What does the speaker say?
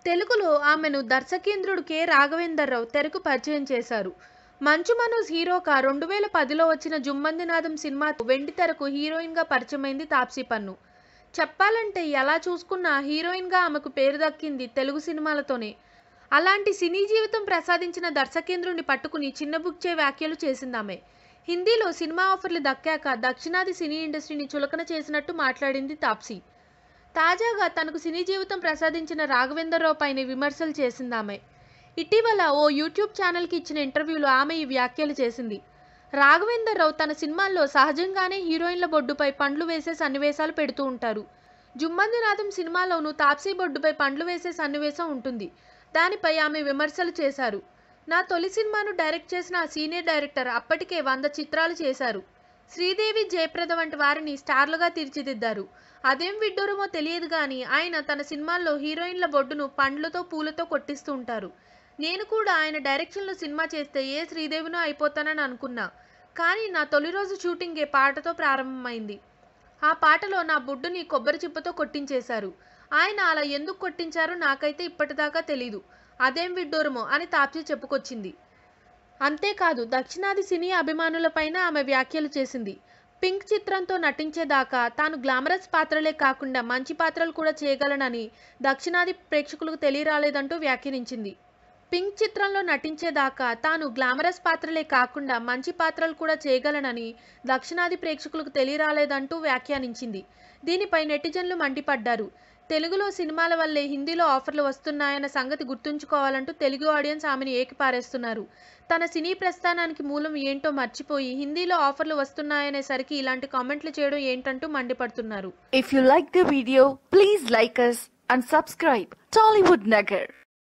తెలుగులో ఆమెను దర్శకేంద్రుడు కె రాఘవేంద్రరావు తెరకు పరిచయం చేశారు. మంచు మనోజ్ హీరోగా 2010లో వచ్చిన జుమ్మందినాదం సినిమాతో వెండితెరకు హీరోయిన్గా పరిచయమైంది తాప్సీ పన్ను. చెప్పాలంటే ఎలా చూసుకున్నా హీరోయిన్గా ఆమెకు పేరు దక్కింది తెలుగు సినిమాలతోనే. అలాంటి సినీ జీవితం ప్రసాదించిన దర్శకేంద్రుడిని పట్టుకుని చిన్నబుచ్చే వ్యాఖ్యలు చేసిందామె. హిందీలో సినిమా ఆఫర్లు దక్కాక దక్షిణాది సినీ ఇండస్ట్రీని చులకన చేసినట్టు మాట్లాడింది తాప్సీ. తాజాగా తనకు సినీ జీవితం ప్రసాదించిన రాఘవేంద్రరావు పైన విమర్శలు చేసిందామె. ఇటీవల ఓ యూట్యూబ్ ఛానల్కి ఇచ్చిన ఇంటర్వ్యూలో ఆమె ఈ వ్యాఖ్యలు చేసింది. రాఘవేంద్రరావు తన సినిమాల్లో సహజంగానే హీరోయిన్ల బొడ్డుపై పండ్లు వేసే సన్నివేశాలు పెడుతూ ఉంటారు. జుమ్మందినాదం సినిమాలోనూ తాప్సీ బొడ్డుపై పండ్లు వేసే సన్నివేశం ఉంటుంది. దానిపై ఆమె విమర్శలు చేశారు. నా తొలి సినిమాను డైరెక్ట్ చేసిన ఆ సీనియర్ డైరెక్టర్ అప్పటికే 100 చిత్రాలు చేశారు. శ్రీదేవి, జయప్రద వంటి వారిని స్టార్లుగా తీర్చిదిద్దారు. అదేం విడ్డూరమో తెలియదు కానీ ఆయన తన సినిమాల్లో హీరోయిన్ల బొడ్డును పండ్లతో పూలతో కొట్టిస్తూ ఉంటారు. నేను కూడా ఆయన డైరెక్షన్లో సినిమా చేస్తే ఏ శ్రీదేవినో అయిపోతానని అనుకున్నా. కానీ నా తొలి రోజు షూటింగే పాటతో ప్రారంభమైంది. ఆ పాటలో నా బొడ్డుని కొబ్బరి చిప్పతో కొట్టించేశారు. ఆయన అలా ఎందుకు కొట్టించారో నాకైతే ఇప్పటిదాకా తెలీదు. అదేం విడ్డూరమో అని తాప్సీ చెప్పుకొచ్చింది. అంతేకాదు దక్షిణాది సినీ అభిమానులపైన ఆమె వ్యాఖ్యలు చేసింది. పింక్ చిత్రంతో నటించేదాకా తాను గ్లామరస్ పాత్రలే కాకుండా మంచి పాత్రలు కూడా చేయగలనని దక్షిణాది ప్రేక్షకులకు తెలియరాలేదంటూ వ్యాఖ్యానించింది. పింక్ చిత్రంలో నటించేదాకా తాను గ్లామరస్ పాత్రలే కాకుండా మంచి పాత్రలు కూడా చేయగలనని దక్షిణాది ప్రేక్షకులకు తెలియరాలేదంటూ వ్యాఖ్యానించింది. దీనిపై నెటిజన్లు మండిపడ్డారు. తెలుగులో సినిమాల వల్లే హిందీలో ఆఫర్లు వస్తున్నాయన్న సంగతి గుర్తుంచుకోవాలంటూ తెలుగు ఆడియన్స్ ఆమెను ఏకిపారేస్తున్నారు. తన సినీ ప్రస్థానానికి మూలం ఏంటో మర్చిపోయి హిందీలో ఆఫర్లు వస్తున్నాయనేసరికి ఇలాంటి కామెంట్లు చేయడం ఏంటంటూ మండిపడుతున్నారు. If you like the video, please like us and subscribe Tollywood Nagar.